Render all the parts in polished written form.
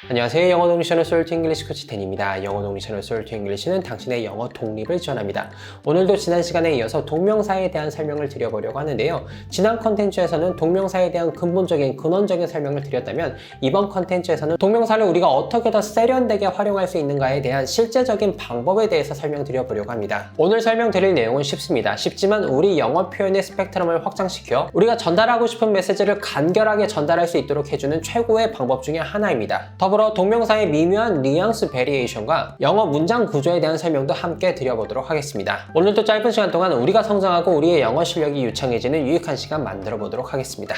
안녕하세요. 영어 독립 채널 솔트 잉글리시 코치 댄입니다. 영어 독립 채널 솔트 잉글리시는 당신의 영어 독립을 지원합니다. 오늘도 지난 시간에 이어서 동명사에 대한 설명을 드려보려고 하는데요. 지난 컨텐츠에서는 동명사에 대한 근본적인 근원적인 설명을 드렸다면 이번 컨텐츠에서는 동명사를 우리가 어떻게 더 세련되게 활용할 수 있는가에 대한 실제적인 방법에 대해서 설명드려보려고 합니다. 오늘 설명드릴 내용은 쉽습니다. 쉽지만 우리 영어 표현의 스펙트럼을 확장시켜 우리가 전달하고 싶은 메시지를 간결하게 전달할 수 있도록 해주는 최고의 방법 중에 하나입니다. 더불어 동명사의 미묘한 뉘앙스 베리에이션과 영어 문장 구조에 대한 설명도 함께 드려보도록 하겠습니다. 오늘도 짧은 시간 동안 우리가 성장하고 우리의 영어 실력이 유창해지는 유익한 시간 만들어 보도록 하겠습니다.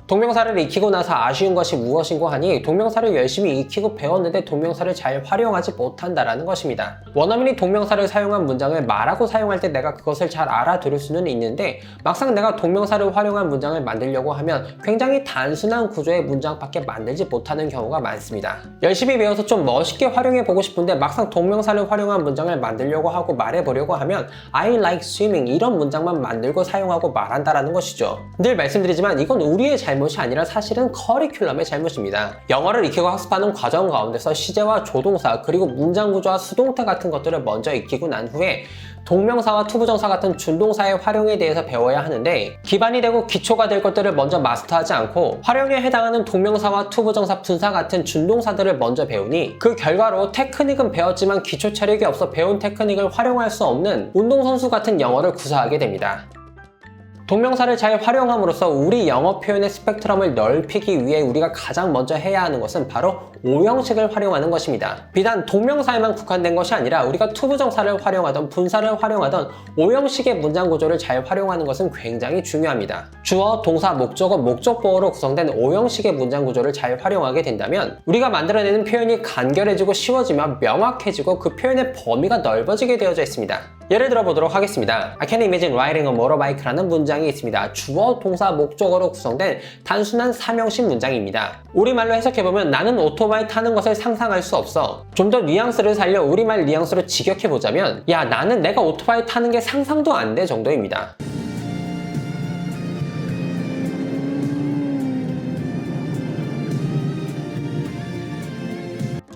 동명사를 익히고 나서 아쉬운 것이 무엇인고 하니 동명사를 열심히 익히고 배웠는데 동명사를 잘 활용하지 못한다라는 것입니다. 원어민이 동명사를 사용한 문장을 말하고 사용할 때 내가 그것을 잘 알아들을 수는 있는데 막상 내가 동명사를 활용한 문장을 만들려고 하면 굉장히 단순한 구조의 문장밖에 만들지 못하는 경우가 많습니다. 열심히 배워서 좀 멋있게 활용해 보고 싶은데 막상 동명사를 활용한 문장을 만들려고 하고 말해보려고 하면 I like swimming 이런 문장만 만들고 사용하고 말한다라는 것이죠. 늘 말씀드리지만 이건 우리의 잘못이 아니라 사실은 커리큘럼의 잘못입니다. 영어를 익히고 학습하는 과정 가운데서 시제와 조동사 그리고 문장 구조와 수동태 같은 것들을 먼저 익히고 난 후에 동명사와 투부정사 같은 준동사의 활용에 대해서 배워야 하는데 기반이 되고 기초가 될 것들을 먼저 마스터하지 않고 활용에 해당하는 동명사와 투부정사, 분사 같은 준동사들을 먼저 배우니 그 결과로 테크닉은 배웠지만 기초 체력이 없어 배운 테크닉을 활용할 수 없는 운동선수 같은 영어를 구사하게 됩니다. 동명사를 잘 활용함으로써 우리 영어 표현의 스펙트럼을 넓히기 위해 우리가 가장 먼저 해야 하는 것은 바로 오형식을 활용하는 것입니다. 비단 동명사에만 국한된 것이 아니라 우리가 투부정사를 활용하던 분사를 활용하던 오형식의 문장 구조를 잘 활용하는 것은 굉장히 중요합니다. 주어, 동사, 목적어, 목적보어로 구성된 오형식의 문장 구조를 잘 활용하게 된다면 우리가 만들어내는 표현이 간결해지고 쉬워지며 명확해지고 그 표현의 범위가 넓어지게 되어져 있습니다. 예를 들어 보도록 하겠습니다. I can imagine riding a motorbike라는 문장이 있습니다. 주어, 동사, 목적어로 구성된 단순한 삼형식 문장입니다. 우리말로 해석해보면 나는 오토바이 타는 것을 상상할 수 없어. 좀 더 뉘앙스를 살려 우리말 뉘앙스로 직역해보자면 야, 나는 내가 오토바이 타는 게 상상도 안 돼 정도입니다.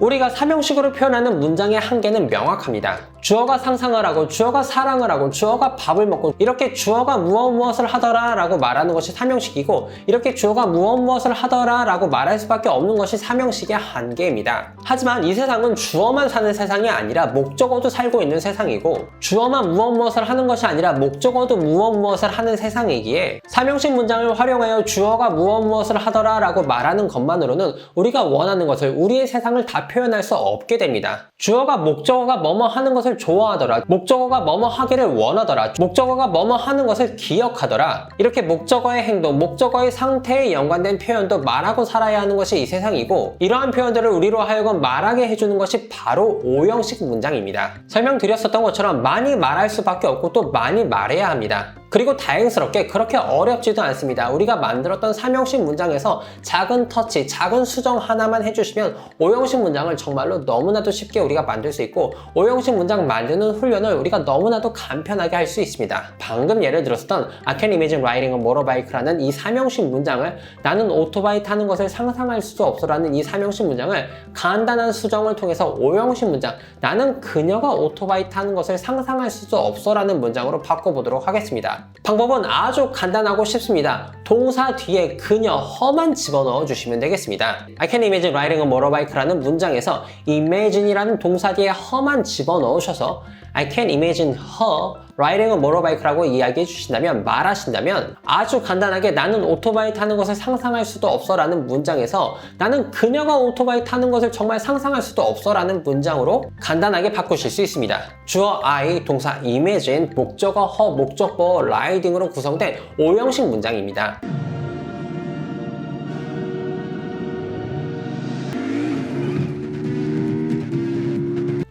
우리가 삼형식으로 표현하는 문장의 한계는 명확합니다. 주어가 상상을 하고 주어가 사랑을 하고 주어가 밥을 먹고 이렇게 주어가 무엇을 하더라 라고 말하는 것이 삼형식이고 이렇게 주어가 무엇을 하더라 라고 말할 수밖에 없는 것이 삼형식의 한계입니다. 하지만 이 세상은 주어만 사는 세상이 아니라 목적어도 살고 있는 세상이고 주어만 무엇을 하는 것이 아니라 목적어도 무엇을 하는 세상이기에 삼형식 문장을 활용하여 주어가 무엇을 하더라 라고 말하는 것만으로는 우리가 원하는 것을 우리의 세상을 다 표현할 수 없게 됩니다. 주어가 목적어가 뭐뭐 하는 것을 좋아하더라, 목적어가 뭐뭐 하기를 원하더라, 목적어가 뭐뭐 하는 것을 기억하더라, 이렇게 목적어의 행동, 목적어의 상태에 연관된 표현도 말하고 살아야 하는 것이 이 세상이고 이러한 표현들을 우리로 하여금 말하게 해주는 것이 바로 오형식 문장입니다. 설명드렸었던 것처럼 많이 말할 수밖에 없고 또 많이 말해야 합니다. 그리고 다행스럽게 그렇게 어렵지도 않습니다. 우리가 만들었던 삼형식 문장에서 작은 터치, 작은 수정 하나만 해주시면 오형식 문장을 정말로 너무나도 쉽게 우리가 만들 수 있고 오형식 문장 만드는 훈련을 우리가 너무나도 간편하게 할 수 있습니다. 방금 예를 들었던 I can imagine riding a motorbike라는 이 삼형식 문장을 나는 오토바이 타는 것을 상상할 수도 없어라는 이 삼형식 문장을 간단한 수정을 통해서 오형식 문장 나는 그녀가 오토바이 타는 것을 상상할 수도 없어라는 문장으로 바꿔보도록 하겠습니다. 방법은 아주 간단하고 쉽습니다. 동사 뒤에 그녀, her만 집어넣어 주시면 되겠습니다. I can imagine riding a motorbike라는 문장에서 imagine이라는 동사 뒤에 her만 집어넣으셔서 I can imagine her riding a motorbike라고 이야기해 주신다면, 말하신다면 아주 간단하게 나는 오토바이 타는 것을 상상할 수도 없어 라는 문장에서 나는 그녀가 오토바이 타는 것을 정말 상상할 수도 없어 라는 문장으로 간단하게 바꾸실 수 있습니다. 주어 I, 동사 imagine, 목적어 her, 목적어 riding으로 구성된 오형식 문장입니다.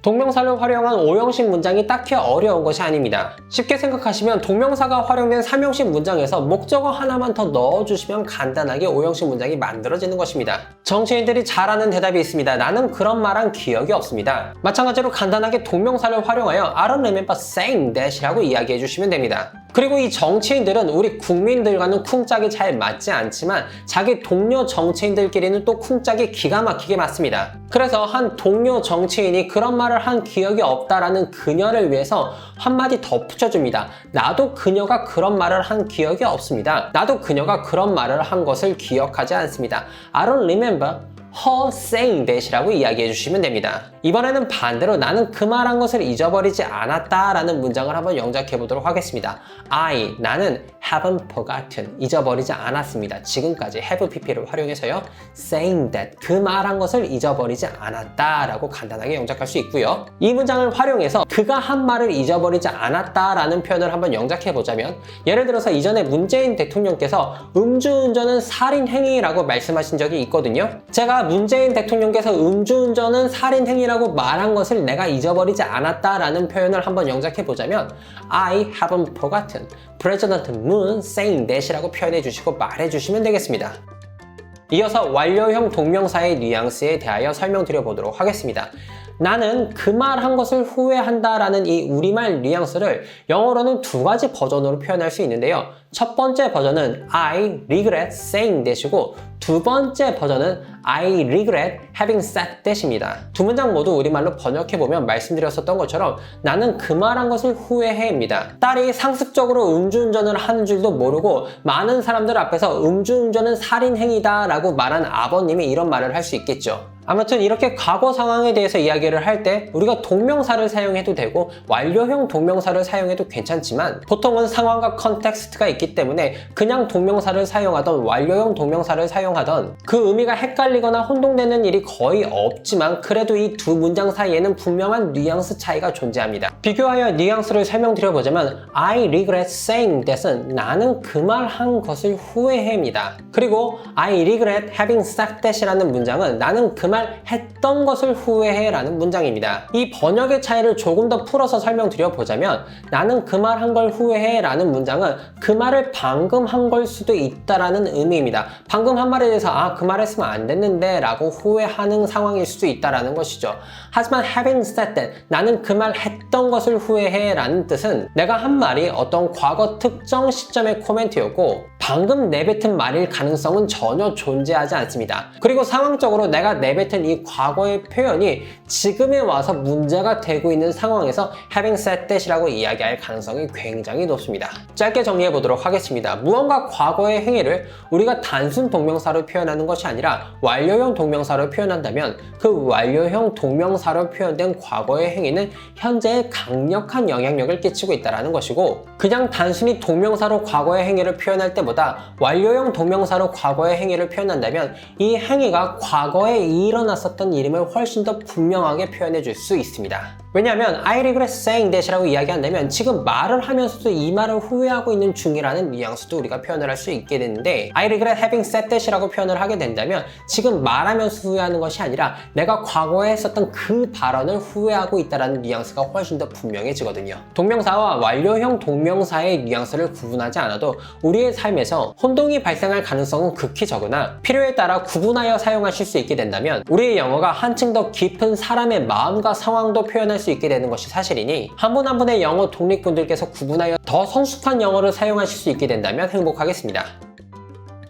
동명사를 활용한 오형식 문장이 딱히 어려운 것이 아닙니다. 쉽게 생각하시면 동명사가 활용된 삼형식 문장에서 목적어 하나만 더 넣어주시면 간단하게 오형식 문장이 만들어지는 것입니다. 정치인들이 잘 아는 대답이 있습니다. 나는 그런 말한 기억이 없습니다. 마찬가지로 간단하게 동명사를 활용하여 I don't remember saying that 이라고 이야기해 주시면 됩니다. 그리고 이 정치인들은 우리 국민들과는 쿵짝이 잘 맞지 않지만 자기 동료 정치인들끼리는 또 쿵짝이 기가 막히게 맞습니다. 그래서 한 동료 정치인이 그런 말을 한 기억이 없다라는 그녀를 위해서 한마디 덧붙여줍니다. 나도 그녀가 그런 말을 한 기억이 없습니다. 나도 그녀가 그런 말을 한 것을 기억하지 않습니다. I don't remember her saying that이라고 이야기해 주시면 됩니다. 이번에는 반대로 나는 그 말한 것을 잊어버리지 않았다 라는 문장을 한번 영작해 보도록 하겠습니다. 나는 haven't forgotten, 잊어버리지 않았습니다. 지금까지 have pp를 활용해서요. saying that, 그 말한 것을 잊어버리지 않았다 라고 간단하게 영작할 수 있고요. 이 문장을 활용해서 그가 한 말을 잊어버리지 않았다 라는 표현을 한번 영작해 보자면, 예를 들어서 이전에 문재인 대통령께서 음주운전은 살인행위라고 말씀하신 적이 있거든요. 제가 문재인 대통령께서 음주운전은 살인행위라고 말한 것을 내가 잊어버리지 않았다 라는 표현을 한번 영작해 보자면 I haven't forgotten President Moon saying that이라고 표현해 주시고 말해 주시면 되겠습니다. 이어서 완료형 동명사의 뉘앙스에 대하여 설명드려 보도록 하겠습니다. 나는 그 말 한 것을 후회한다 라는 이 우리말 뉘앙스를 영어로는 두 가지 버전으로 표현할 수 있는데요. 첫 번째 버전은 I regret saying that이고 두 번째 버전은 I regret having said that입니다. 두 문장 모두 우리말로 번역해보면 말씀드렸었던 것처럼 나는 그 말한 것을 후회해입니다. 딸이 상습적으로 음주운전을 하는 줄도 모르고 많은 사람들 앞에서 음주운전은 살인행위다 라고 말한 아버님이 이런 말을 할 수 있겠죠. 아무튼 이렇게 과거 상황에 대해서 이야기를 할 때 우리가 동명사를 사용해도 되고 완료형 동명사를 사용해도 괜찮지만 보통은 상황과 컨텍스트가 있기 때문에 그냥 동명사를 사용하던 완료형 동명사를 사용하던 그 의미가 헷갈리거나 혼동되는 일이 거의 없지만 그래도 이 두 문장 사이에는 분명한 뉘앙스 차이가 존재합니다. 비교하여 뉘앙스를 설명드려보자면 I regret saying that은 나는 그 말 한 것을 후회해입니다. 그리고 I regret having said that이라는 문장은 나는 그 말 했던 것을 후회해 라는 문장입니다. 이 번역의 차이를 조금 더 풀어서 설명드려보자면 나는 그 말 한 걸 후회해 라는 문장은 그 말을 방금 한 걸 수도 있다라는 의미입니다. 방금 한 말에 대해서 그 말 했으면 안 됐는데 라고 후회하는 상황일 수도 있다라는 것이죠. 하지만 having said that, 나는 그 말 했던 것을 후회해 라는 뜻은 내가 한 말이 어떤 과거 특정 시점의 코멘트였고 방금 내뱉은 말일 가능성은 전혀 존재하지 않습니다. 그리고 상황적으로 내가 내뱉은 이 과거의 표현이 지금에 와서 문제가 되고 있는 상황에서 having said that이라고 이야기할 가능성이 굉장히 높습니다. 짧게 정리해 보도록 하겠습니다. 무언가 과거의 행위를 우리가 단순 동명사로 표현하는 것이 아니라 완료형 동명사로 표현한다면 그 완료형 동명사로 표현된 과거의 행위는 현재에 강력한 영향력을 끼치고 있다는 것이고 그냥 단순히 동명사로 과거의 행위를 표현할 때보다 완료형 동명사로 과거의 행위를 표현한다면 이 행위가 과거에 일어났었던 일임을 훨씬 더 분명하게 표현해 줄 수 있습니다. 왜냐하면 I regret saying that이라고 이야기한다면 지금 말을 하면서도 이 말을 후회하고 있는 중이라는 뉘앙스도 우리가 표현을 할 수 있게 되는데 I regret having said that이라고 표현을 하게 된다면 지금 말하면서 후회하는 것이 아니라 내가 과거에 했었던 그 발언을 후회하고 있다는 뉘앙스가 훨씬 더 분명해지거든요. 동명사와 완료형 동명사의 뉘앙스를 구분하지 않아도 우리의 삶에서 혼동이 발생할 가능성은 극히 적으나 필요에 따라 구분하여 사용하실 수 있게 된다면 우리의 영어가 한층 더 깊은 사람의 마음과 상황도 표현할 수 있게 되는 것이 사실이니 한 분 한 분의 영어 독립군들께서 구분하여 더 성숙한 영어를 사용하실 수 있게 된다면 행복하겠습니다.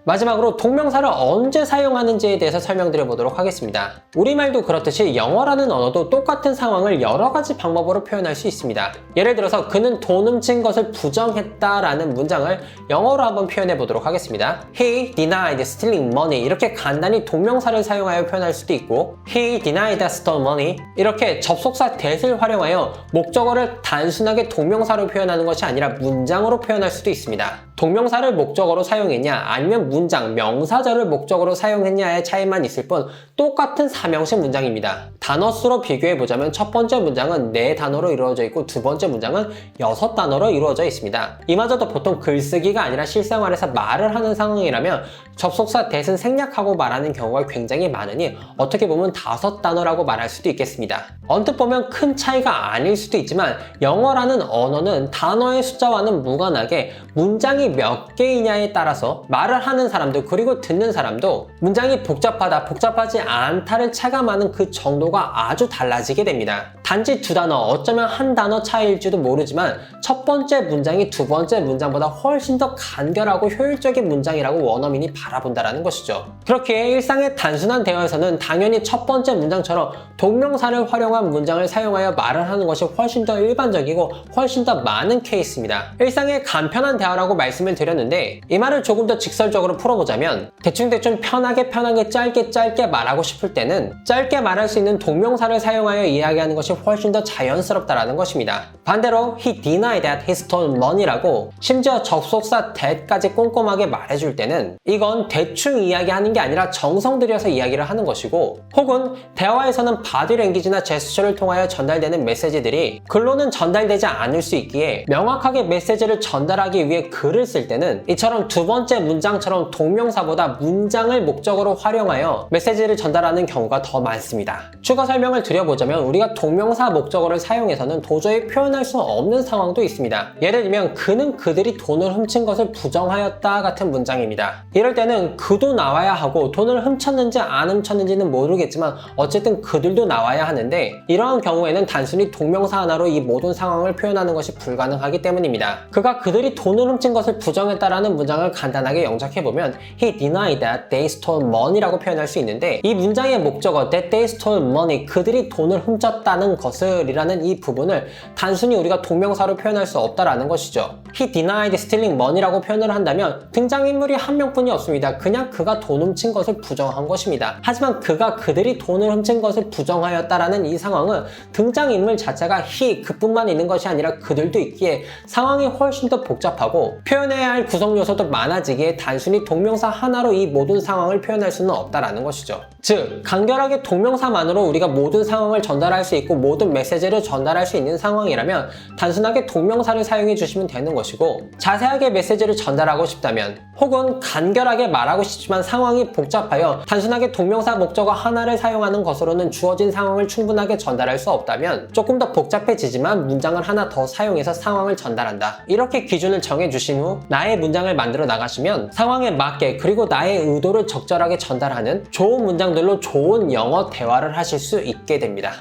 마지막으로 동명사를 언제 사용하는지에 대해서 설명드려 보도록 하겠습니다. 우리말도 그렇듯이 영어라는 언어도 똑같은 상황을 여러 가지 방법으로 표현할 수 있습니다. 예를 들어서 그는 돈 훔친 것을 부정했다라는 문장을 영어로 한번 표현해 보도록 하겠습니다. He denied stealing money 이렇게 간단히 동명사를 사용하여 표현할 수도 있고 He denied stole money 이렇게 접속사 that을 활용하여 목적어를 단순하게 동명사로 표현하는 것이 아니라 문장으로 표현할 수도 있습니다. 동명사를 목적어로 사용했냐 아니면 문장, 명사절을 목적으로 사용했냐의 차이만 있을 뿐 똑같은 삼형식 문장입니다. 단어 수로 비교해보자면 첫 번째 문장은 4단어로 이루어져 있고 두 번째 문장은 6단어로 이루어져 있습니다. 이마저도 보통 글쓰기가 아니라 실생활에서 말을 하는 상황이라면 접속사 that은 생략하고 말하는 경우가 굉장히 많으니 어떻게 보면 5단어라고 말할 수도 있겠습니다. 언뜻 보면 큰 차이가 아닐 수도 있지만 영어라는 언어는 단어의 숫자와는 무관하게 문장이 몇 개이냐에 따라서 말을 하는 사람도 그리고 듣는 사람도 문장이 복잡하다, 복잡하지 않다를 체감하는 그 정도가 아주 달라지게 됩니다. 단지 두 단어, 어쩌면 한 단어 차이일지도 모르지만 첫 번째 문장이 두 번째 문장보다 훨씬 더 간결하고 효율적인 문장이라고 원어민이 바라본다는 것이죠. 그렇기에 일상의 단순한 대화에서는 당연히 첫 번째 문장처럼 동명사를 활용한 문장을 사용하여 말을 하는 것이 훨씬 더 일반적이고 훨씬 더 많은 케이스입니다. 일상의 간편한 대화라고 말씀을 드렸는데 이 말을 조금 더 직설적으로 풀어보자면 대충 편하게 짧게 말하고 싶을 때는 짧게 말할 수 있는 동명사를 사용하여 이야기하는 것이 훨씬 더 자연스럽다라는 것입니다. 반대로 he denied that he stole money라고 심지어 접속사 that까지 꼼꼼하게 말해줄 때는 이건 대충 이야기하는 게 아니라 정성 들여서 이야기를 하는 것이고 혹은 대화에서는 바디 랭귀지나 제스처를 통하여 전달되는 메시지들이 글로는 전달되지 않을 수 있기에 명확하게 메시지를 전달하기 위해 글을 쓸 때는 이처럼 두 번째 문장처럼 동명사보다 문장을 목적으로 활용하여 메시지를 전달하는 경우가 더 많습니다. 추가 설명을 드려보자면 우리가 동명사 목적어를 사용해서는 도저히 표현할 수 없는 상황도 있습니다. 예를 들면 그는 그들이 돈을 훔친 것을 부정하였다 같은 문장입니다. 이럴 때는 그도 나와야 하고 돈을 훔쳤는지 안 훔쳤는지는 모르겠지만 어쨌든 그들도 나와야 하는데 이러한 경우에는 단순히 동명사 하나로 이 모든 상황을 표현하는 것이 불가능하기 때문입니다. 그가 그들이 돈을 훔친 것을 부정했다라는 문장을 간단하게 영작해보면 He denied that they stole money라고 표현할 수 있는데 이 문장의 목적어 that they stole money, 그들이 돈을 훔쳤다는 것을 이라는 이 부분을 단순히 우리가 동명사로 표현할 수 없다라는 것이죠. He denied stealing money라고 표현을 한다면 등장인물이 한 명뿐이 없습니다. 그냥 그가 돈 훔친 것을 부정한 것입니다. 하지만 그가 그들이 돈을 훔친 것을 부정하였다라는 이 상황은 등장인물 자체가 he, 그뿐만 있는 것이 아니라 그들도 있기에 상황이 훨씬 더 복잡하고 표현해야 할 구성 요소도 많아지기에 단순히 동명사 하나로 이 모든 상황을 표현할 수는 없다라는 것이죠. 즉, 간결하게 동명사만으로 우리가 모든 상황을 전달할 수 있고 모든 메시지를 전달할 수 있는 상황이라면 단순하게 동명사를 사용해 주시면 되는 것이고 자세하게 메시지를 전달하고 싶다면 혹은 간결하게 말하고 싶지만 상황이 복잡하여 단순하게 동명사 목적어 하나를 사용하는 것으로는 주어진 상황을 충분하게 전달할 수 없다면 조금 더 복잡해지지만 문장을 하나 더 사용해서 상황을 전달한다. 이렇게 기준을 정해주신 후 나의 문장을 만들어 나가시면 상황에 맞게 그리고 나의 의도를 적절하게 전달하는 좋은 문장들로 좋은 영어 대화를 하실 수 있게 됩니다.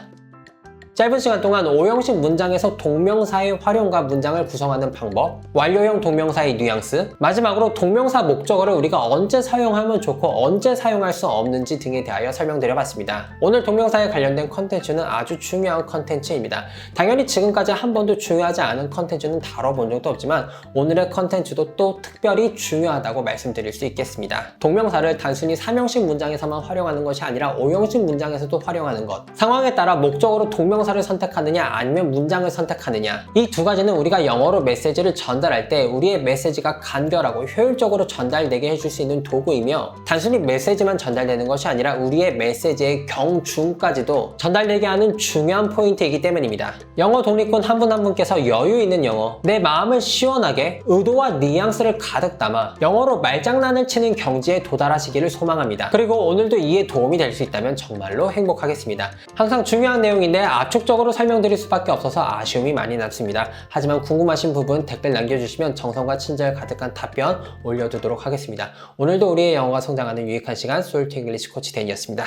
짧은 시간 동안 5형식 문장에서 동명사의 활용과 문장을 구성하는 방법, 완료형 동명사의 뉘앙스, 마지막으로 동명사 목적어를 우리가 언제 사용하면 좋고 언제 사용할 수 없는지 등에 대하여 설명드려봤습니다. 오늘 동명사에 관련된 컨텐츠는 아주 중요한 컨텐츠입니다. 당연히 지금까지 한 번도 중요하지 않은 컨텐츠는 다뤄본 적도 없지만 오늘의 컨텐츠도 또 특별히 중요하다고 말씀드릴 수 있겠습니다. 동명사를 단순히 3형식 문장에서만 활용하는 것이 아니라 5형식 문장에서도 활용하는 것, 상황에 따라 목적어로 동명사를 선택하느냐 아니면 문장을 선택하느냐, 이 두 가지는 우리가 영어로 메시지를 전달할 때 우리의 메시지가 간결하고 효율적으로 전달되게 해줄 수 있는 도구이며 단순히 메시지만 전달되는 것이 아니라 우리의 메시지의 경중까지도 전달되게 하는 중요한 포인트이기 때문입니다. 영어 독립군 한 분 한 분께서 여유 있는 영어, 내 마음을 시원하게 의도와 뉘앙스를 가득 담아 영어로 말장난을 치는 경지에 도달하시기를 소망합니다. 그리고 오늘도 이에 도움이 될 수 있다면 정말로 행복하겠습니다. 항상 중요한 내용인데 압축적으로 설명드릴 수밖에 없어서 아쉬움이 많이 남습니다. 하지만 궁금하신 부분 댓글 남겨주시면 정성과 친절 가득한 답변 올려두도록 하겠습니다. 오늘도 우리의 영어가 성장하는 유익한 시간 솔트 잉글리시 코치 댄이었습니다.